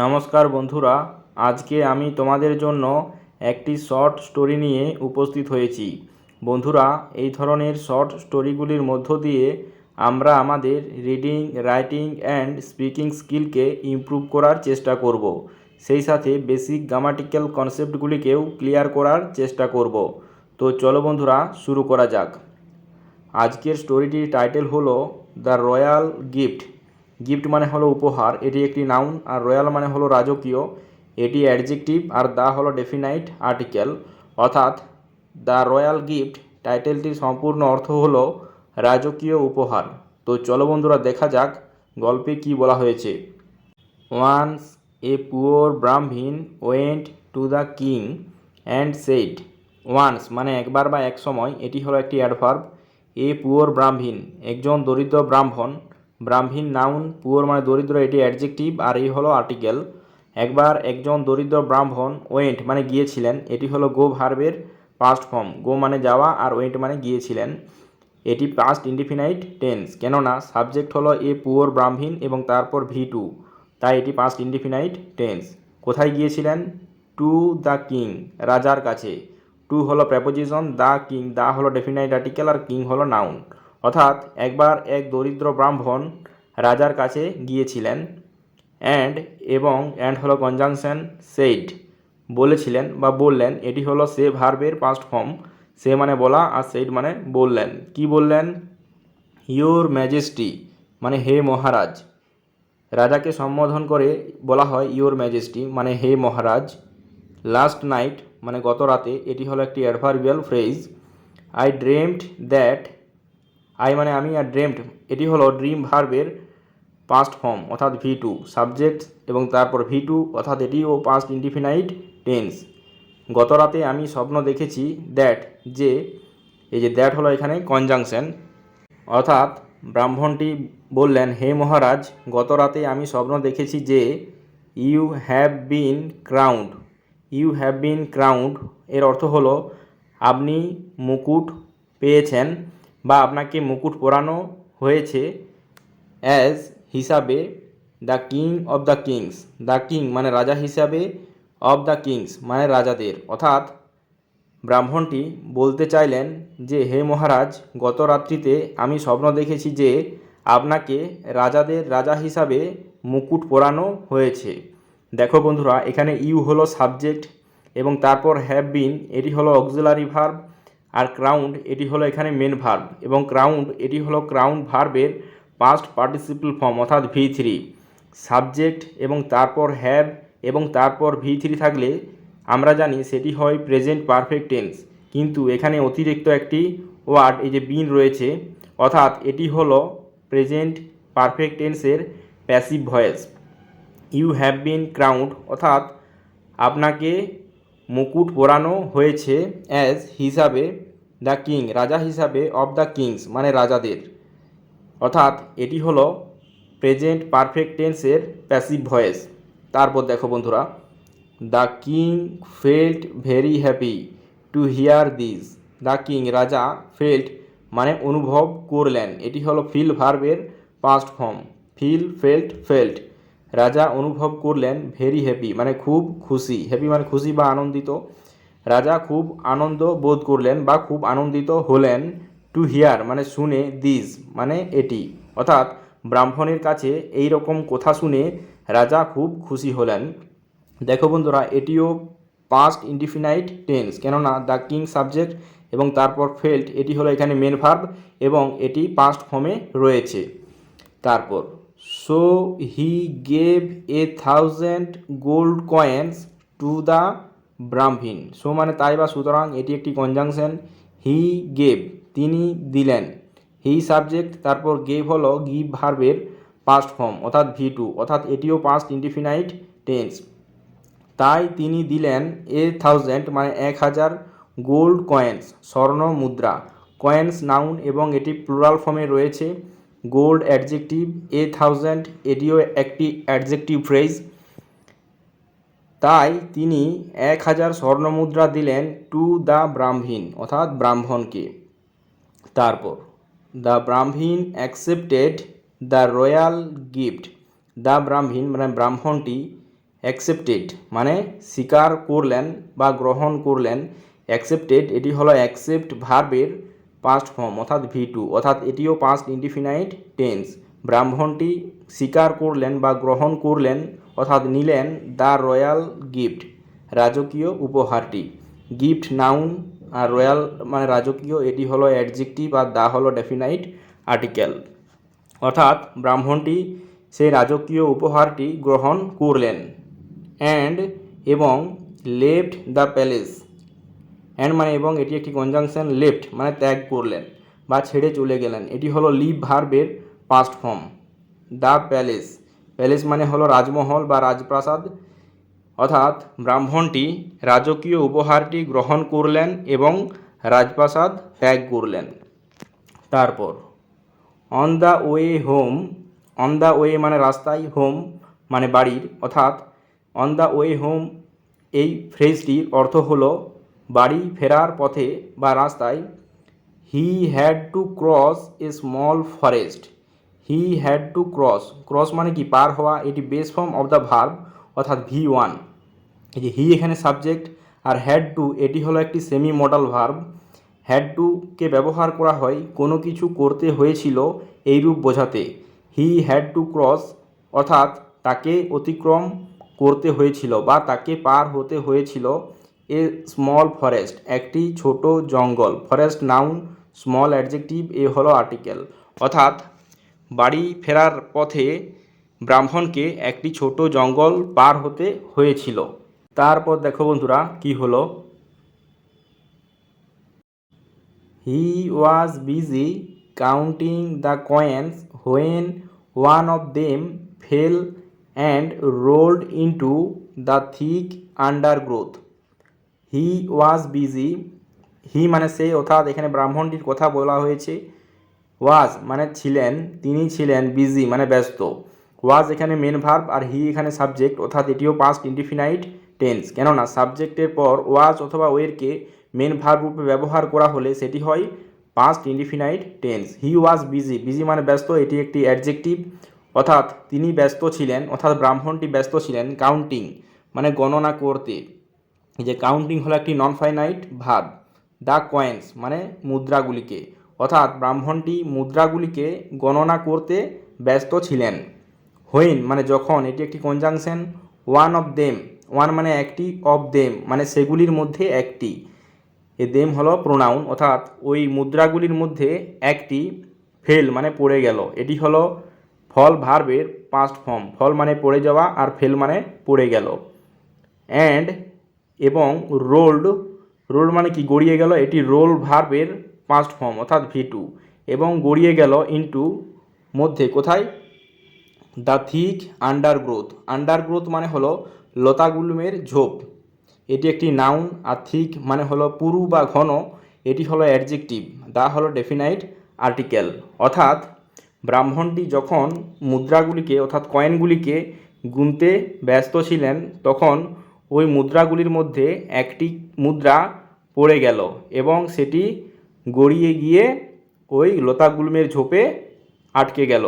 নমস্কার বন্ধুরা, আজকে আমি তোমাদের জন্য একটি শর্ট স্টোরি নিয়ে উপস্থিত হয়েছি। বন্ধুরা, এই ধরনের শর্ট স্টোরিগুলির মধ্য দিয়ে আমরা আমাদের রিডিং, রাইটিং অ্যান্ড স্পিকিং স্কিলকে ইমপ্রুভ করার চেষ্টা করব। সেই সাথে বেসিক গ্রামাটিক্যাল কনসেপ্টগুলিকেও ক্লিয়ার করার চেষ্টা করব। তো চলো বন্ধুরা, শুরু করা যাক। আজকের স্টোরিটির টাইটেল হলো দ্য রয়্যাল গিফট। গিফট মানে হলো উপহার, এটি একটি নাউন, আর রয়্যাল মানে হলো রাজকীয়, এটি অ্যাডজেক্টিভ, আর দা হলো ডেফিনাইট আর্টিকেল। অর্থাৎ দ্য রয়্যাল গিফট টাইটেলটির সম্পূর্ণ অর্থ হলো রাজকীয় উপহার। তো চলো বন্ধুরা, দেখা যাক গল্পে কি বলা হয়েছে। Once a poor Brahmin went to the king and said. Once মানে একবার বা এক সময়, এটি হলো একটি অ্যাডভার্ব। এ পুওর ব্রাহ্মণ একজন দরিদ্র ব্রাহ্মণ। ব্রাহ্মণ নাউন, পুওর মানে দরিদ্র, এটি অ্যাডজেক্টিভ, আর এই হলো আর্টিকেল। একবার একজন দরিদ্র ব্রাহ্মণ, ওয়েন্ট মানে গিয়েছিলেন, এটি হলো গো ভার্বের পাস্ট ফর্ম। গো মানে যাওয়া, আর ওয়েন্ট মানে গিয়েছিলেন। এটি পাস্ট ইনডিফিনাইট টেন্স, কেননা সাবজেক্ট হলো এ পুওর ব্রাহ্মণ এবং তারপর V2, তাই এটি পাস্ট ইনডিফিনাইট টেন্স। কোথায় গিয়েছিলেন? টু দ্য কিং, রাজার কাছে। টু হলো প্রেপোজিশন, দ্য কিং, দা হলো ডেফিনাইট আর্টিকেল, আর কিং হলো নাউন। অর্থাৎ একবার এক দরিদ্র ব্রাহ্মণ রাজার কাছে গিয়েছিলেন। অ্যান্ড হলো কনজাংশন, সেইড বলেছিলেন বা বললেন, এটি হলো সে ভার্বের পাস্ট ফর্ম। সে মানে বলা, আর সেইড মানে বললেন। কি বললেন? ইয়োর ম্যাজেস্টি মানে হে মহারাজ। রাজাকে সম্বোধন করে বলা হয় ইয়োর ম্যাজেস্টি মানে হে মহারাজ। লাস্ট নাইট মানে গত রাতে, এটি হলো একটি adverbial phrase. I dreamed that, I মানে আমি, আর ড্রিমড এটি হলো ড্রিম ভার্বের পাস্ট ফর্ম অর্থাৎ V2, সাবজেক্ট এবং তারপর V2, অর্থাৎ এটিও পাস্ট ইনডিফিনাইট টেন্স। গত রাতে আমি স্বপ্ন দেখেছি, দ্যাট যে, এই যে দ্যাট হলো এখানে কনজাংশন। অর্থাৎ ব্রাহ্মণটি বললেন, হে মহারাজ, গত রাতে আমি স্বপ্ন দেখেছি যে you have been crowned. You have been crowned এর অর্থ হলো আপনি মুকুট পেয়েছেন বা আপনাকে মুকুট পরানো হয়েছে, অ্যাজ হিসাবে, the king of the kings. The king মানে রাজা হিসাবে, অব দ্য কিংস মানে রাজাদের। অর্থাৎ ব্রাহ্মণটি বলতে চাইলেন যে হে মহারাজ, গত রাত্রিতে আমি স্বপ্ন দেখেছি যে আপনাকে রাজাদের রাজা হিসাবে মুকুট পরানো হয়েছে। দেখো বন্ধুরা, এখানে ইউ হলো সাবজেক্ট এবং তারপর হ্যাভ বিন এটি হলো অক্সিলারি ভার্ব, আর ক্রাউন্ড এটি হলো এখানে মেন ভার্ব, এবং ক্রাউন্ড এটি হলো ক্রাউন্ড ভার্বের পাস্ট পার্টিসিপল ফর্ম অর্থাৎ V3। সাবজেক্ট এবং তারপর হ্যাভ এবং তারপর V3 থাকলে আমরা জানি সেটি হয় প্রেজেন্ট পারফেক্ট টেন্স, কিন্তু এখানে অতিরিক্ত একটি ওয়ার্ড এই যে বিন রয়েছে, অর্থাৎ এটি হলো প্রেজেন্ট পারফেক্ট টেন্সের passive voice. You have been crowned অর্থাৎ আপনাকে মুকুট পরানো হয়েছে, অ্যাজ হিসাবে, দ্য কিং রাজা হিসাবে, অব দ্য কিংস মানে রাজাদের। অর্থাৎ এটি হলো প্রেজেন্ট পারফেক্ট টেন্সের প্যাসিভ ভয়েস। তারপর দেখো বন্ধুরা, the king felt very happy to hear this. The king রাজা, ফেল্ট মানে অনুভব করলেন, এটি হলো ফিল ভার্বের past form. Feel, felt, felt. রাজা অনুভব করলেন, ভেরি হ্যাপি মানে খুব খুশি, হ্যাপি মানে খুশি বা আনন্দিত। রাজা খুব আনন্দ বোধ করলেন বা খুব আনন্দিত হলেন, টু হিয়ার মানে শুনে, দিস মানে এটি। অর্থাৎ ব্রাহ্মণের কাছে এই রকম কথা শুনে রাজা খুব খুশি হলেন। দেখো বন্ধুরা, এটিও পাস্ট ইনডিফিনাইট টেন্স, কেননা দ্য কিং সাবজেক্ট এবং তারপর ফেল্ট এটি হলো এখানে মেন ভার্ব এবং এটি পাস্ট ফর্মে রয়েছে। তারপর so he gave 1,000 gold coins two the ব্রাহ্মণ। সো মানে তাই বা সুতরাং, এটি একটি কনজাংশন। হি গেভ তিনি দিলেন, হি সাবজেক্ট, তারপর গেভ হলো গিভ ভার্বের পাস্ট ফর্ম অর্থাৎ V2, অর্থাৎ এটিও পাস্ট ইনডিফিনাইট টেন্স। তাই তিনি দিলেন 1,000 মানে 1,000 গোল্ড কয়েন্স স্বর্ণ মুদ্রা। কয়েন্স নাউন এবং এটি প্লুরাল ফর্মে রয়েছে। গোল্ড অ্যাডজেক্টিভ, 1,000 এটিও একটি অ্যাডজেক্টিভ ফ্রেজ। তাই তিনি 1,000 স্বর্ণ মুদ্রা দিলেন টু দ্য ব্রাহ্মণ অর্থাৎ ব্রাহ্মণকে। তারপর দ্য ব্রাহ্মণ accepted the royal gift. The ব্রাহ্মণ মানে ব্রাহ্মণটি অ্যাকসেপ্টেড মানে স্বীকার করলেন বা গ্রহণ করলেন। অ্যাকসেপ্টেড এটি হলো অ্যাকসেপ্ট ভার্বের পাস্ট ফর্ম অর্থাৎ V2, অর্থাৎ এটিও পাস্ট ইনডিফিনাইট টেন্স। ব্রাহ্মণটি স্বীকার করলেন বা গ্রহণ করলেন অর্থাৎ নিলেন দ্য রয়্যাল গিফট, রাজকীয় উপহারটি। গিফট নাউন আর রয়্যাল মানে রাজকীয়, এটি হলো অ্যাডজেক্টিভ আর দা হলো ডেফিনাইট আর্টিকেল। অর্থাৎ ব্রাহ্মণটি সেই রাজকীয় উপহারটি গ্রহণ করলেন। অ্যান্ড এবং লেফট দ্য প্যালেস, অ্যান্ড মানে এবং, এটি একটি কনজাংশন। লেফট মানে ত্যাগ করলেন বা ছেড়ে চলে গেলেন, এটি হলো লিভ ভার্বের past form. The palace, palace মানে হলো রাজমহল বা রাজপ্রাসাদ। অর্থাৎ ব্রাহ্মণটি রাজকীয় উপহারটি গ্রহণ করলেন এবং রাজপ্রাসাদ ত্যাগ করলেন। তারপর on the way home, on the way মানে রাস্তায়, হোম মানে বাড়ির, অর্থাৎ অন দ্য ওয়ে হোম এই ফ্রেজটির অর্থ হলো বাড়ি ফেরার পথে বা রাস্তায়। He had to cross a small forest, he had to cross, cross মানে কি পার হওয়া, এটি base form of the verb অর্থাৎ V1। এই যে হি এখানে সাবজেক্ট আর হ্যাড টু এটি হলো একটি সেমি মডাল ভার্ব। হ্যাড টুকে ব্যবহার করা হয় কোনো কিছু করতে হয়েছিল এইরূপ বোঝাতে। হি হ্যাড টু ক্রস অর্থাৎ তাকে অতিক্রম করতে হয়েছিল বা তাকে পার হতে হয়েছিল এ স্মল ফরেস্ট একটি ছোট জঙ্গল। ফরেস্ট নাউন, স্মল অ্যাডজেক্টিভ, এ হলো আর্টিকেল। অর্থাৎ বাড়ি ফেরার পথে ব্রাহ্মণকে একটি ছোট জঙ্গল পার হতে হয়েছিল। তারপর দেখো বন্ধুরা কি হলো, he was busy counting the coins when one of them fell and rolled into the thick undergrowth. He was busy, he মানে সে, অর্থাৎ এখানে ব্রাহ্মণটির কথা বলা হয়েছে। ওয়াজ মানে ছিলেন, তিনি ছিলেন, বিজি মানে ব্যস্ত। ওয়াজ এখানে মেন ভার্ব আর হি এখানে সাবজেক্ট, অর্থাৎ এটিও পাস্ট ইনডিফিনাইট টেন্স। কেননা সাবজেক্টের পর ওয়াজ অথবা ওয়েরকে মেন ভার্ব রূপে ব্যবহার করা হলে সেটি হয় past indefinite tense. He was busy, busy মানে ব্যস্ত, এটি একটি অ্যাডজেক্টিভ। অর্থাৎ তিনি ব্যস্ত ছিলেন, অর্থাৎ ব্রাহ্মণটি ব্যস্ত ছিলেন কাউন্টিং মানে গণনা করতে। এই যে কাউন্টিং হলো একটি non finite verb. The coins মানে মুদ্রাগুলিকে, অর্থাৎ ব্রাহ্মণটি মুদ্রাগুলিকে গণনা করতে ব্যস্ত ছিলেন। হোয়েন মানে যখন, এটি একটি conjunction. One of them, one মানে একটি, অফ দেম মানে সেগুলির মধ্যে একটি। এ দেম হলো প্রোনাউন, অর্থাৎ ওই মুদ্রাগুলির মধ্যে একটি ফেল মানে পড়ে গেল, এটি হলো ফল ভার্বের পাস্ট ফর্ম। ফল মানে পড়ে যাওয়া আর ফেল মানে পড়ে গেল। অ্যান্ড এবং রোল্ড, রোল্ড মানে কি গড়িয়ে গেল, এটি রোল ভার্বের পাস্ট ফর্ম অর্থাৎ V2। এবং গড়িয়ে গেল ইন্টু মধ্যে, কোথায়, দ্য থিক আন্ডারগ্রোথ, আন্ডারগ্রোথ মানে হলো লতাগুল্মের ঝোপ, এটি একটি নাউন। আর থিক মানে হলো পুরু বা ঘন, এটি হলো অ্যাডজেক্টিভ। দা হলো ডেফিনাইট আর্টিকেল। অর্থাৎ ব্রাহ্মণটি যখন মুদ্রাগুলিকে অর্থাৎ কয়েনগুলিকে গুনতে ব্যস্ত ছিলেন তখন ওই মুদ্রাগুলির মধ্যে একটি মুদ্রা পড়ে গেল এবং সেটি গড়িয়ে গিয়ে ওই লতাগুল্মের ঝোপে আটকে গেল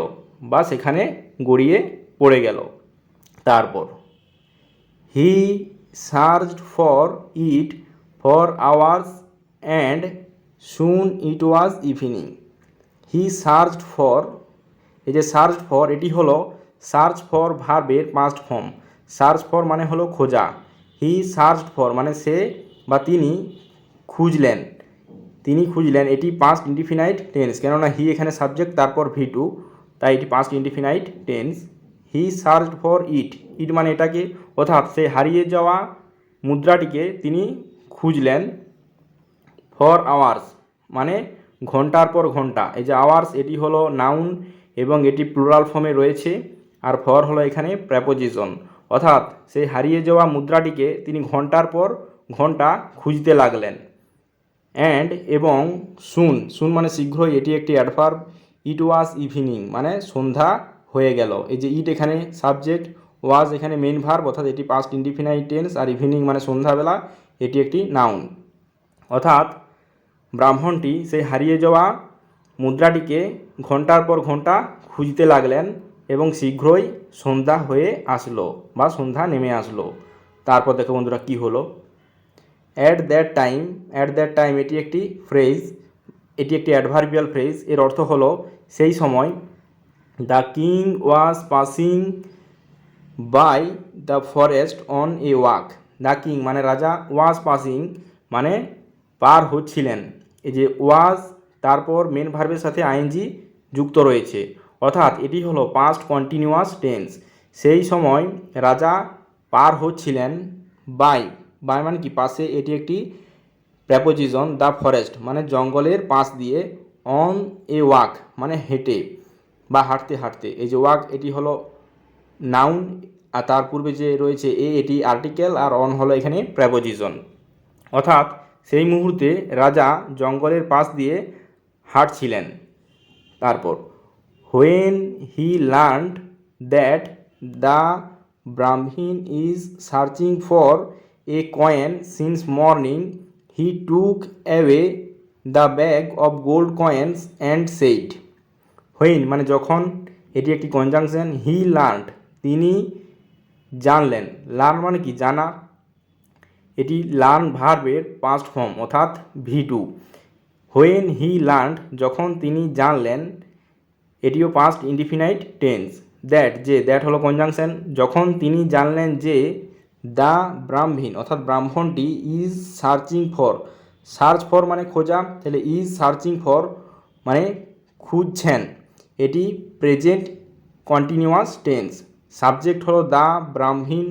বা সেখানে গড়িয়ে পড়ে গেল। তারপর he searched for it for hours and soon it was evening. He searched for, এই যে সার্চ ফর এটি হলো সার্চ ফর ভার্বের পাস্ট ফর্ম। সার্চ ফর মানে হলো খোঁজা। হি সার্চড ফর মানে সে বা তিনি খুঁজলেন, তিনি খুঁজলেন, এটি পাস্ট ইনডিফিনাইট টেন্স। কেননা হি এখানে সাবজেক্ট তারপর V2, তাই এটি past indefinite tense. He searched for it, it মানে এটাকে, অর্থাৎ সে হারিয়ে যাওয়া মুদ্রাটিকে তিনি খুঁজলেন। ফর আওয়ার্স মানে ঘন্টার পর ঘন্টা, এই যে আওয়ার্স এটি হলো নাউন এবং এটি প্লুরাল ফর্মে রয়েছে। আর ফর হলো এখানে প্রেপোজিশন, অর্থাৎ সেই হারিয়ে যাওয়া মুদ্রাটিকে তিনি ঘন্টার পর ঘন্টা খুঁজতে লাগলেন। অ্যান্ড এবং সুন, সুন মানে শীঘ্রই, এটি একটি অ্যাডভার্ব। ইট ওয়াজ ইভিনিং মানে সন্ধ্যা হয়ে গেল, এই যে ইট এখানে সাবজেক্ট, ওয়াজ এখানে মেইন ভার্ব অর্থাৎ এটি পাস্ট ইনডিফিনাইট টেন্স, আর ইভিনিং মানে সন্ধ্যাবেলা, এটি একটি নাউন। অর্থাৎ ব্রাহ্মণটি সেই হারিয়ে যাওয়া মুদ্রাটিকে ঘন্টার পর ঘন্টা খুঁজতে লাগলেন এবং শীঘ্রই সন্ধ্যা হয়ে আসলো বা সন্ধ্যা নেমে আসলো। তারপর দেখো বন্ধুরা কী হলো, at that time. At that time এটি একটি ফ্রেজ, এটি একটি অ্যাডভার্বিয়াল ফ্রেজ। এর অর্থ হলো সেই সময়। The king was passing by the forest on a walk. The king মানে রাজা, ওয়াজ পাসিং মানে পার হচ্ছিলেন। এই যে ওয়াজ, তারপর মেন ভার্বের সাথে আইএনজি যুক্ত রয়েছে, অর্থাৎ এটি হলো পাস্ট কন্টিনিউয়াস টেন্স। সেই সময় রাজা পার হচ্ছিলেন, বাই, বাই মানে কি পাশে, এটি একটি প্রেপোজিশন। দ্য ফরেস্ট মানে জঙ্গলের পাশ দিয়ে, অন এ ওয়াক মানে হেঁটে বা হাঁটতে হাঁটতে। এই যে ওয়াক এটি হলো নাউন, আর তার পূর্বে যে রয়েছে এ, এটি আর্টিকেল, আর অন হলো এখানে প্রেপোজিশন। অর্থাৎ সেই মুহূর্তে রাজা জঙ্গলের পাশ দিয়ে হাঁটছিলেন। তারপর when he learned that the Brahmin is searching for a coin since morning he took away the bag of gold coins and said. When মানে যখন, এটি একটি কনজাংশন। হি লার্নড তিনি জানলেন, লার্ন মানে কি জানা, এটি লার্ন ভার্বের পাস্ট ফর্ম অর্থাৎ V2। হোয়েন হি লার্নড যখন তিনি জানলেন, এটিও পাস্ট ইনডিফিনাইট টেন্স। দ্যাট যে, দ্যাট হলো কনজাংশন। যখন তিনি জানলেন যে, দ্য ব্রাহ্মণ অর্থাৎ ব্রাহ্মণটি, is searching for, search for মানে খোঁজা, তাহলে ইজ সার্চিং ফর মানে খুঁজছেন, এটি প্রেজেন্ট কন্টিনিউয়াস টেন্স। সাবজেক্ট হলো দ্য ব্রাহ্মণ,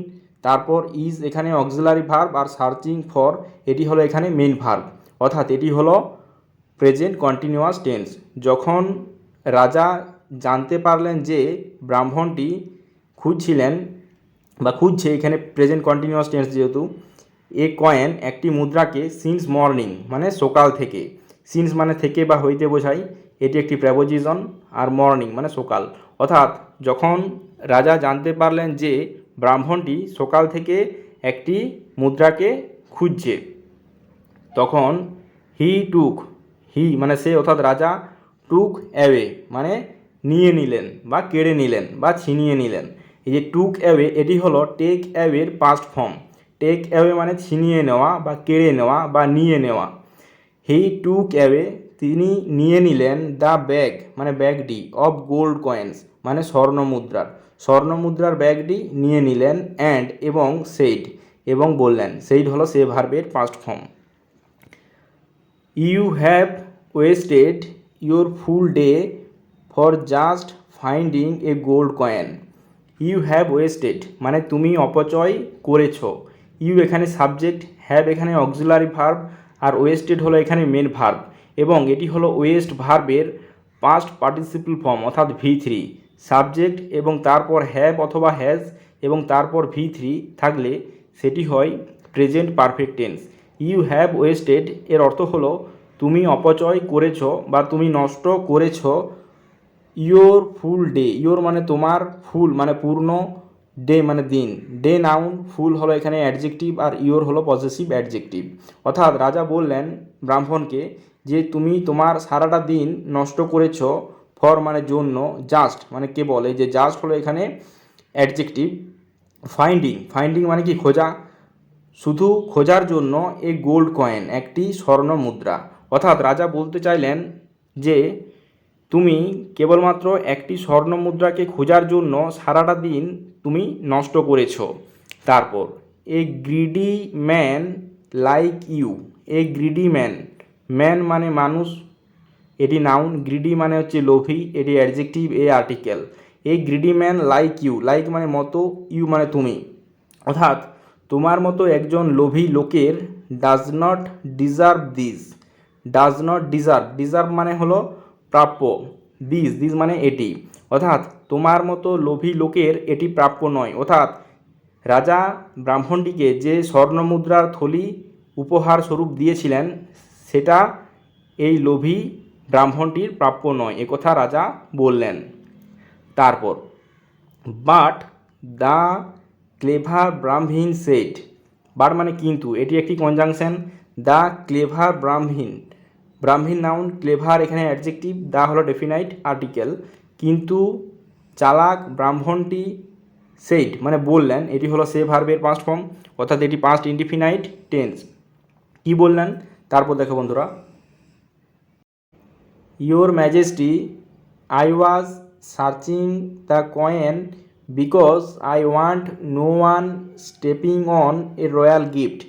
তারপর ইজ এখানে অক্সিলারি ভার্ব, আর সার্চিং ফর এটি হলো এখানে মেন ভার্ব, অর্থাৎ এটি হলো প্রেজেন্ট কন্টিনিউয়াস টেন্স। যখন রাজা জানতে পারলেন যে ব্রাহ্মণটি খুঁজছিলেন বা খুঁজছে, এখানে প্রেজেন্ট কন্টিনিউয়াস টেন্স যেহেতু, এ কয়েন একটি মুদ্রাকে, সিন্স মর্নিং মানে সকাল থেকে, সিন্স মানে থেকে বা হইতে বোঝায়, এটি একটি প্রেপোজিশন, আর মর্নিং মানে সকাল। অর্থাৎ যখন রাজা জানতে পারলেন যে ব্রাহ্মণটি সকাল থেকে একটি মুদ্রাকে খুঁজছে, তখন হি টুক, হি মানে সে অর্থাৎ রাজা, টুক অ্যাওয়ে মানে নিয়ে নিলেন বা কেড়ে নিলেন বা ছিনিয়ে নিলেন। এই যে টুক অ্যাওয়ে এটি হলো টেক অ্যাওয়ের পাস্ট ফর্ম। টেক অ্যাওয়ে মানে ছিনিয়ে নেওয়া বা কেড়ে নেওয়া বা নিয়ে নেওয়া। হি টুক অ্যাওয়ে তিনি নিয়ে নিলেন, দ্য ব্যাগ মানে ব্যাগটি, অফ গোল্ড কয়েন্স মানে স্বর্ণমুদ্রার, স্বর্ণমুদ্রার ব্যাগটি নিয়ে নিলেন, অ্যান্ড এবং সেইড এবং বললেন, সেইড হলো সে ভার্বের past form. You have wasted your full day for just finding a gold coin. You have wasted মানে তুমি অপচয় করেছ। ইউ এখানে সাবজেক্ট, হ্যাভ এখানে অক্সিলারি ভার্ব, আর ওয়েস্টেড হলো এখানে মেন ভার্ব, এবং এটি হলো ওয়েস্ট ভার্বের পাস্ট পার্টিসিপল ফর্ম অর্থাৎ V3। সাবজেক্ট এবং তারপর হ্যাভ অথবা হ্যাজ এবং তারপর V3 থাকলে সেটি হয় present perfect tense. You have wasted এর অর্থ হলো তুমি অপচয় করেছ বা তুমি নষ্ট করেছ ইয়োর ফুল ডে। ইয়োর মানে তোমার, ফুল মানে পূর্ণ, ডে মানে দিন। ডে নাউন, ফুল হলো এখানে অ্যাডজেক্টিভ, আর ইয়োর হলো পজেসিভ অ্যাডজেক্টিভ। অর্থাৎ রাজা বললেন ব্রাহ্মণকে যে তুমি তোমার সারাটা দিন নষ্ট করেছ, ফর মানে জন্য, জাস্ট মানে কেবল, এই যে জাস্ট হলো এখানে অ্যাডজেক্টিভ। ফাইন্ডিং, ফাইন্ডিং মানে কি খোঁজা, শুধু খোঁজার জন্য এ গোল্ড কয়েন একটি স্বর্ণ মুদ্রা। অর্থাৎ রাজা বলতে চাইলেন যে তুমি কেবলমাত্র একটি স্বর্ণ মুদ্রাকে খোঁজার জন্য সারাটা দিন তুমি নষ্ট করেছ। তারপর a greedy man like you. A greedy man, man মানে মানুষ, এটি নাউন। গ্রিডি মানে হচ্ছে লোভী, এটি adjective, a article. A greedy man like you, like মানে মতো, ইউ মানে তুমি। অর্থাৎ তোমার মতো একজন লোভী লোকের does not deserve this. Does not deserve, deserve মানে হলো প্রাপ্য, দিস, দিস মানে এটি। অর্থাৎ তোমার মতো লোভী লোকের এটি প্রাপ্য নয়। অর্থাৎ রাজা ব্রাহ্মণটিকে যে স্বর্ণমুদ্রার থলি উপহার স্বরূপ দিয়েছিলেন সেটা এই লোভী ব্রাহ্মণটির প্রাপ্য নয়, একথা রাজা বললেন। তারপর বাট দ্য ক্লেভার ব্রাহ্মণ সেড। বাট মানে কিন্তু, এটি একটি কনজাংশন। দ্য ক্লেভার ব্রাহ্মণ, ব্রাহ্মণ নাউন, ক্লেভার এখানে অ্যাডজেক্টিভ, দ্য হলো ডেফিনাইট আর্টিকেল। কিন্তু চালাক ব্রাহ্মণটি সেইড মানে বললেন, এটি হলো সে ভার্বের পাস্ট ফর্ম, অর্থাৎ এটি পাস্ট ইনডিফিনাইট টেন্স। কি বললেন তারপর দেখো বন্ধুরা, your majesty I was searching the coin because I want no one stepping on a royal gift.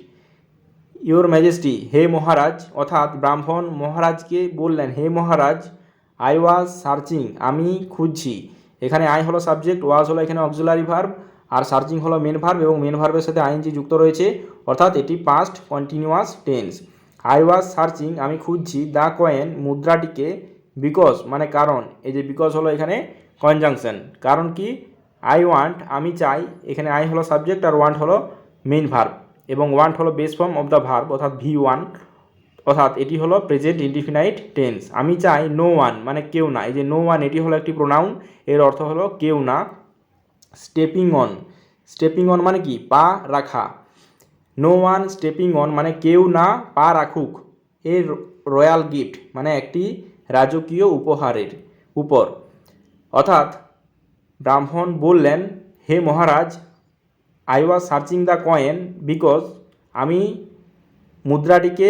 Your majesty হে মহারাজ, অর্থাৎ ব্রাহ্মণ মহারাজকে বললেন, হে মহারাজ, আই ওয়াজ সার্চিং আমি খুঁজছি। এখানে আই হলো সাবজেক্ট, ওয়াজ হলো এখানে অক্সিলারি ভার্ব, আর সার্চিং হলো মেন ভার্ব, এবং মেন ভার্বের সাথে আইএনজি যুক্ত রয়েছে, অর্থাৎ এটি past continuous tense. I was searching আমি খুঁজছি, দ্য কয়েন মুদ্রাটিকে, বিকজ মানে কারণ, এই যে বিকজ হলো এখানে কনজাংশন, কারণ কি, আই ওয়ান্ট আমি চাই, এখানে আই হলো সাবজেক্ট আর ওয়ান্ট হলো মেন ভার্ব, এবং ওয়ান্ট হলো base form of the verb অর্থাৎ V1, অর্থাৎ এটি হলো প্রেজেন্ট ইনডিফিনাইট টেন্স। আমি চাই নো ওয়ান মানে কেউ না, এই যে নো ওয়ান এটি হলো একটি প্রোনাউন, এর অর্থ হলো কেউ না। স্টেপিং অন, স্টেপিং অন মানে কি, পা রাখা। নো ওয়ান স্টেপিং অন মানে কেউ না পা রাখুক এর রয়্যাল গিফট মানে একটি রাজকীয় উপহারের উপর। অর্থাৎ ব্রাহ্মণ বললেন, হে মহারাজ, I was searching the coin because আমি মুদ্রাটিকে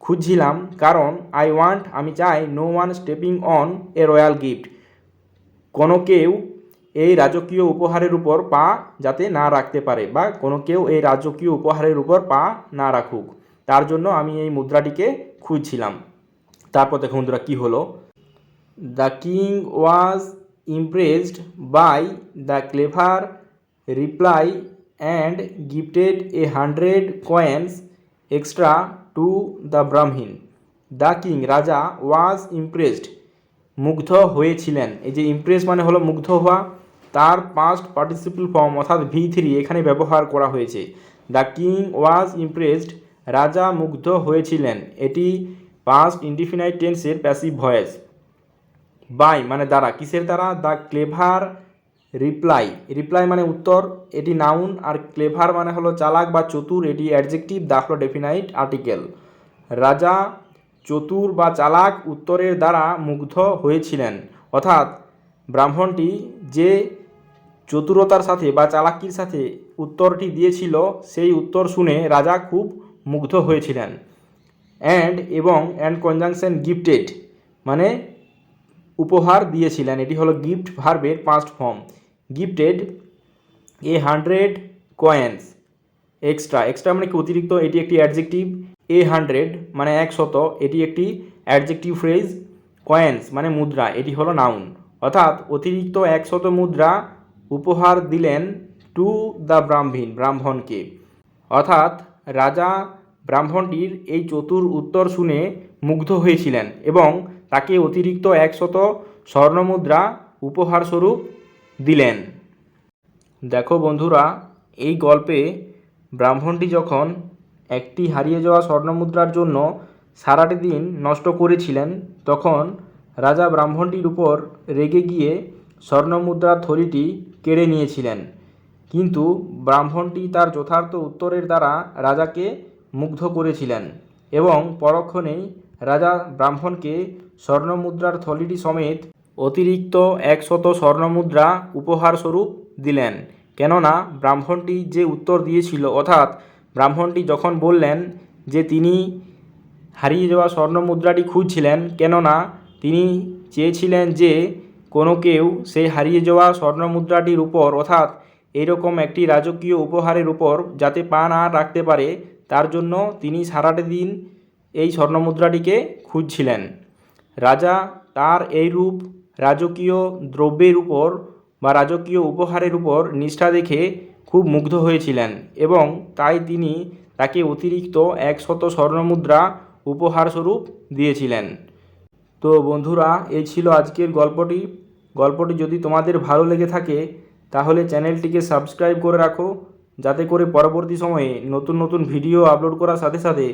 খুঁজছিলাম, কারণ আই ওয়ান্ট আমি চাই, no one stepping on a royal gift কোনো কেউ এই রাজকীয় উপহারের উপর পা যাতে না রাখতে পারে, বা কোনো কেউ এই রাজকীয় উপহারের উপর পা না রাখুক, তার জন্য আমি এই মুদ্রাটিকে খুঁজছিলাম। তারপর দেখো বন্ধুরা কী হলো, the king was impressed by the clever reply and gifted 100 coins extra to the Brahmin. The king রাজা, ওয়াজ ইমপ্রেসড মুগ্ধ হয়েছিলেন, এই যে ইমপ্রেস মানে হলো মুগ্ধ হওয়া, তার পাস্ট পার্টিসিপল ফর্ম অর্থাৎ V3 এখানে ব্যবহার করা হয়েছে। দ্য কিং ওয়াজ ইমপ্রেসড রাজা মুগ্ধ হয়েছিলেন, এটি পাস্ট ইনডিফিনাইট টেন্সের প্যাসিভ ভয়েস। বাই মানে দ্বারা, কিসের দ্বারা, দ্য ক্লেভার রিপ্লাই, রিপ্লাই মানে উত্তর, এটি নাউন, আর ক্লেভার মানে হলো চালাক বা চতুর, এটি অ্যাডজেক্টিভ, দা হলো ডেফিনাইট আর্টিকেল। রাজা চতুর বা চালাক উত্তরের দ্বারা মুগ্ধ হয়েছিলেন, অর্থাৎ ব্রাহ্মণটি যে চতুরতার সাথে বা চালাকির সাথে উত্তরটি দিয়েছিল, সেই উত্তর শুনে রাজা খুব মুগ্ধ হয়েছিলেন। এবং কনজাংশন গিফটেড মানে উপহার দিয়েছিলেন, এটি হলো গিফট ভার্বের past form. Gifted 100 coins extra, extra মানে কি অতিরিক্ত, এটি একটি অ্যাডজেক্টিভ। 100 মানে 100, এটি একটি অ্যাডজেক্টিভ ফ্রেজ। কয়েন্স মানে মুদ্রা, এটি হলো নাউন, অর্থাৎ অতিরিক্ত 100 মুদ্রা উপহার দিলেন টু দ্য ব্রাহ্মণ ব্রাহ্মণকে, অর্থাৎ রাজা ব্রাহ্মণটির এই চতুর উত্তর শুনে মুগ্ধ হয়েছিলেন এবং তাকে অতিরিক্ত 100 স্বর্ণমুদ্রা উপহারস্বরূপ দিলেন। দেখো বন্ধুরা, এই গল্পে ব্রাহ্মণটি যখন একটি হারিয়ে যাওয়া স্বর্ণমুদ্রার জন্য সারাটি দিন নষ্ট করেছিলেন, তখন রাজা ব্রাহ্মণটির উপর রেগে গিয়ে স্বর্ণমুদ্রার থলিটি কেড়ে নিয়েছিলেন, কিন্তু ব্রাহ্মণটি তার যথার্থ উত্তরের দ্বারা রাজাকে মুগ্ধ করেছিলেন এবং পরক্ষণেই রাজা ব্রাহ্মণকে স্বর্ণমুদ্রার থলিটি সমেত অতিরিক্ত 100 স্বর্ণমুদ্রা উপহারস্বরূপ দিলেন। কেননা ব্রাহ্মণটি যে উত্তর দিয়েছিল, অর্থাৎ ব্রাহ্মণটি যখন বললেন যে তিনি হারিয়ে যাওয়া স্বর্ণমুদ্রাটি খুঁজছিলেন, কেননা তিনি চেয়েছিলেন যে কোনো কেউ সেই হারিয়ে যাওয়া স্বর্ণমুদ্রাটির উপর, অর্থাৎ এইরকম একটি রাজকীয় উপহারের উপর যাতে পা না রাখতে পারে, তার জন্য তিনি সারাটা দিন এই স্বর্ণমুদ্রাটিকে খুঁজছিলেন। রাজা তার এইরূপ রাজকীয় দ্রব্যের উপর বা রাজকীয় উপহারের উপর নিষ্ঠা দেখে খুব মুগ্ধ হয়েছিলেন এবং তাই তিনি তাকে অতিরিক্ত 100 স্বর্ণমুদ্রা উপহারস্বরূপ দিয়েছিলেন। তো বন্ধুরা, এই ছিল আজকের গল্পটি। গল্পটি যদি তোমাদের ভালো লেগে থাকে তাহলে চ্যানেলটিকে সাবস্ক্রাইব করে রাখো, যাতে করে পরবর্তী সময়ে নতুন নতুন ভিডিও আপলোড করার সাথে সাথে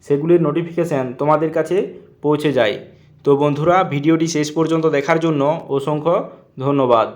সেগুলির নোটিফিকেশান তোমাদের কাছে পৌঁছে যায়। তো বন্ধুরা, ভিডিওটি শেষ পর্যন্ত দেখার জন্য অসংখ্য ধন্যবাদ।